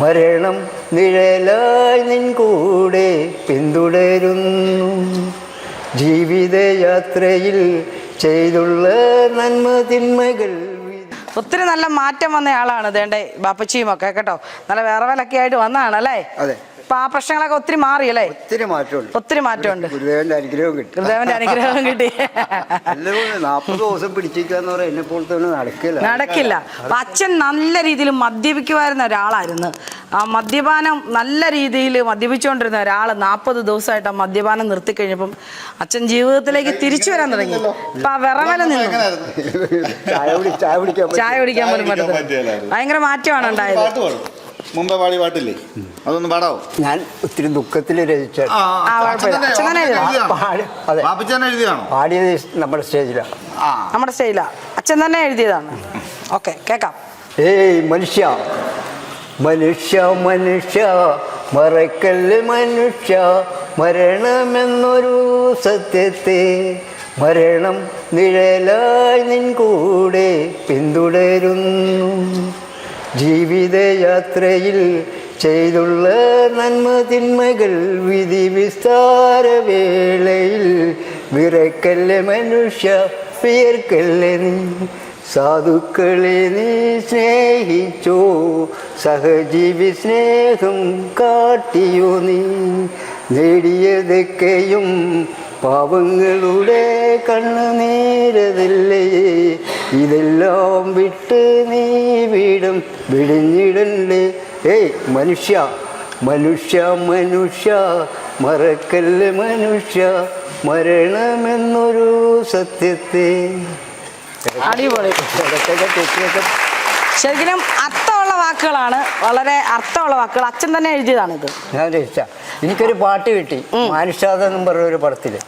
മരണം നിഴലായി നിൻ കൂടെ പിന്തുടരുന്നു. ജീവിതയാത്രയിൽ ചെയ്തുള്ള നന്മ തിന്മകൾ. ഒത്തിരി നല്ല മാറ്റം വന്ന ആളാണ് ദേണ്ടേ ബാപ്പച്ചിയും ഒക്കെ കേട്ടോ. നല്ല വിറവലൊക്കെ ആയിട്ട് വന്നതാണ് അല്ലേ? അതെ. അപ്പൊ ആ പ്രശ്നങ്ങളൊക്കെ ഒത്തിരി മാറിയല്ലേ? ഒത്തിരി മാറ്റമുണ്ട്. ഒത്തിരി മാറ്റമുണ്ട്. ഗുരുദേവന്റെ അനുഗ്രഹം കിട്ടി. ഗുരുദേവന്റെ അനുഗ്രഹം കിട്ടി. 40 ദിവസം പിടിച്ചിരിക്കാന്ന് പറയാൻ എന്നെ പോലത്തെ നടക്കില്ല. അപ്പൊ അച്ഛൻ നല്ല രീതിയിൽ മദ്യപിക്കുമായിരുന്ന ഒരാളായിരുന്നു. ആ മദ്യപാനം നല്ല രീതിയിൽ മദ്യപിച്ചുകൊണ്ടിരുന്ന ഒരാൾ 40 ദിവസമായിട്ട് ആ മദ്യപാനം നിർത്തിക്കഴിഞ്ഞപ്പം അച്ഛൻ ജീവിതത്തിലേക്ക് തിരിച്ചു വരാൻ തുടങ്ങി. അപ്പൊ ആ വിറവല നിന്നു. ചായ കുടിക്കാൻ പോലും പറ്റത്തില്ല. ഭയങ്കര മാറ്റമാണ് ഉണ്ടായത്. മുമ്പേ പാടി പാട്ടില്ലേ, അതൊന്ന് പാടാവോ? ഞാൻ ഒത്തിരി ദുഃഖത്തിൽ രചിച്ച പാടിയത് നമ്മുടെ സ്റ്റേജിലാണ്. നമ്മുടെ സ്റ്റേജിലാ അച്ഛൻ തന്നെ എഴുതിയതാണ്. ഓക്കെ, കേക്കാം. ഏയ് മനുഷ്യ മനുഷ്യ മനുഷ്യ മറക്കല്ല് മനുഷ്യ, മരണമെന്നൊരു സത്യത്തെ മരണം നിഴലായി നിൻ കൂടെ പിന്തുടരുന്നു. ജീവിതയാത്രയിൽ ചെയ്തുള്ള നന്മ തിന്മകൾ വിധി വിസ്താര വേളയിൽ വിറക്കല്ലേ മനുഷ്യ, വിയർക്കല്ലേ നീ. സാധുക്കളെ നീ സ്നേഹിച്ചോ, സഹജീവി സ്നേഹം കാട്ടിയോ നീ. നേടിയതൊക്കെയും പാവങ്ങളുടെ കണ്ണുനീരതല്ലേ, ഇതെല്ലാം വിട്ട് നീ വീടും വിടിഞ്ഞിടല്ലേ. ഏയ് മനുഷ്യ മനുഷ്യ മനുഷ്യ മറക്കല്ല് മനുഷ്യ, മരണമെന്നൊരു സത്യത്തെ. അടിപൊളി. ശരിക്കും അർത്ഥമുള്ള വാക്കുകളാണ്, വളരെ അർത്ഥമുള്ള വാക്കുകൾ. അച്ഛൻ തന്നെ എഴുതിയതാണ് ഇത്. ഞാൻ രചിച്ച എനിക്കൊരു പാട്ട് കിട്ടി, മാനുഷാദ എന്നും പറഞ്ഞൊരു പടത്തില്.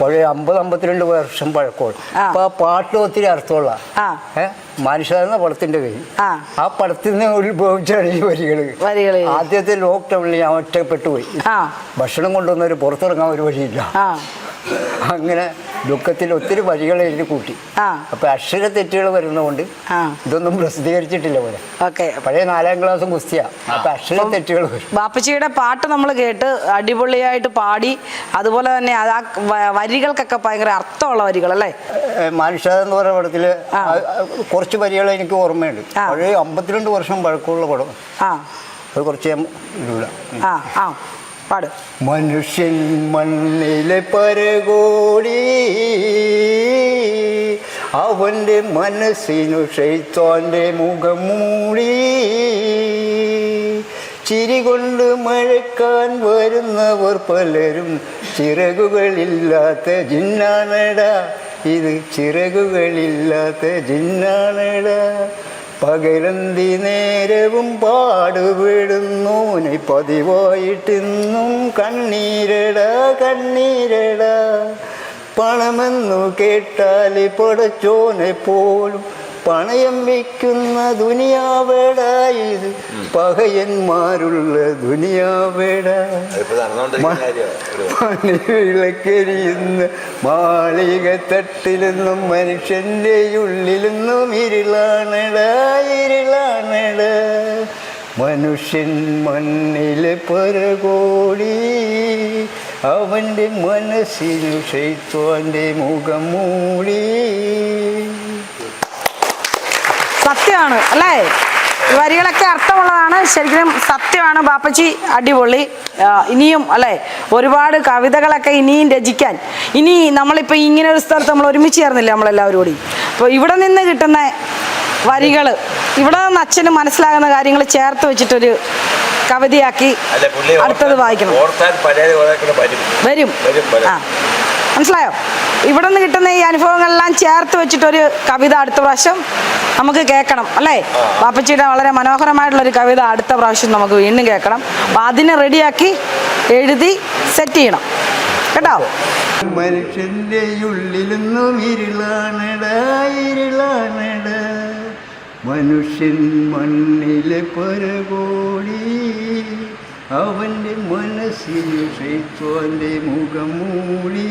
പഴയ 50-52 വർഷം പഴക്കമുള്ള. അപ്പൊ ആ പാട്ട് ഒത്തിരി അർത്ഥമുള്ള മാനുഷാദ എന്ന പടത്തിന്റെ പേര്. ആ പടത്തിൽ നിന്ന് ഉത്ഭവിച്ചാണ് ഈ വരികള്. ആദ്യത്തെ ലോക്ക്ഡൌണിൽ ഞാൻ ഒറ്റപ്പെട്ടു പോയി. ഭക്ഷണം കൊണ്ടുവന്നവര് പുറത്തിറങ്ങാൻ ഒരു വഴിയില്ല. അങ്ങനെ ദുഃഖത്തിൽ ഒത്തിരി വരികൾ എഴുതി കൂട്ടി. അപ്പൊ അക്ഷര തെറ്റുകൾ വരുന്നതുകൊണ്ട് ഇതൊന്നും പ്രസിദ്ധീകരിച്ചിട്ടില്ല പോലെ. പഴയ 4ാം ക്ലാസ്സും കുസ്തിയാ. അപ്പൊ അക്ഷര തെറ്റുകൾ വരും. ബാപ്പച്ചിയുടെ പാട്ട് നമ്മൾ കേട്ട് അടിപൊളിയായിട്ട് പാടി. അതുപോലെ തന്നെ ആ വരികൾക്കൊക്കെ ഭയങ്കര അർത്ഥമുള്ള വരികൾ അല്ലേ? മാനുഷാദ എന്ന് പറയുന്ന പടത്തില് കുറച്ച് വരികൾ എനിക്ക് ഓർമ്മയുണ്ട്. പഴയ 52 വർഷം പഴക്കമുള്ള പടം. അത് കുറച്ച് ഇല്ല. മനുഷ്യൻ മണ്ണിലെ പരകോടി, അവന്റെ മനസ്സിനു ശൈത്താന്റെ മുഖം മൂടി. ചിരി കൊണ്ട് മഴക്കാൻ വരുന്നവർ പലരും ചിറകുകളില്ലാത്ത ജിന്നാണടാ, ഇത് ചിറകുകളില്ലാത്ത ജിന്നാണടാ. പകലന്തി നേരവും പാടുപെടുന്നോനെ പതിവായിട്ടിന്നും കണ്ണീരടാ കണ്ണീരടാ. പണമെന്നു കേട്ടാൽ പടച്ചോനെ പോലും പണയം വയ്ക്കുന്ന ദുനിയാവേടാ, ഇത് പകയന്മാരുള്ള ദുനിയാവേടാ. വിളക്കരിയുന്ന മാളിക തട്ടിലെന്നും മനുഷ്യന്റെ ഉള്ളിലെന്നും ഇരുളാണടാ ഇരുളാണടാ. മനുഷ്യൻ മണ്ണിലെ പരകോടി, അവന്റെ മനസ്സിനു ശൈത്താന്റെ മുഖം മൂടി. സത്യമാണ് അല്ലേ? വരികളൊക്കെ അർത്ഥമുള്ളതാണ്, ശരിക്കും സത്യമാണ്. ബാപ്പച്ചി അടിപൊളി. ഇനിയും അല്ലേ ഒരുപാട് കവിതകളൊക്കെ ഇനിയും രചിക്കാൻ. ഇനി നമ്മളിപ്പോൾ ഇങ്ങനെ ഒരു സ്ഥലത്ത് നമ്മൾ ഒരുമിച്ച് ചേർന്നില്ല നമ്മളെല്ലാവരും കൂടി. അപ്പോൾ ഇവിടെ നിന്ന് കിട്ടുന്ന വരികൾ, ഇവിടെ നിന്ന് അച്ഛന് മനസ്സിലാകുന്ന കാര്യങ്ങൾ ചേർത്ത് വെച്ചിട്ടൊരു കവിതയാക്കി അടുത്തത് വായിക്കണം. വരും. മനസ്സിലായോ? ഇവിടെ നിന്ന് കിട്ടുന്ന ഈ അനുഭവങ്ങളെല്ലാം ചേർത്ത് വെച്ചിട്ടൊരു കവിത അടുത്ത പ്രാവശ്യം നമുക്ക് കേൾക്കണം അല്ലേ? ബാപ്പച്ചിയുടെ വളരെ മനോഹരമായിട്ടുള്ളൊരു കവിത അടുത്ത പ്രാവശ്യം നമുക്ക് വീണ്ടും കേൾക്കണം. അപ്പം അതിനെ റെഡിയാക്കി എഴുതി സെറ്റ് ചെയ്യണം കേട്ടോ. മനുഷ്യന്റെ ഉള്ളിലൊന്നും ഇരുളാണടാ ഇരുളാണടാ. മനുഷ്യൻ മണ്ണിലെ പരകോടി, അവന്റെ മനസ്സിൽ ശൈത്താന്റെ മുഖം മൂടി.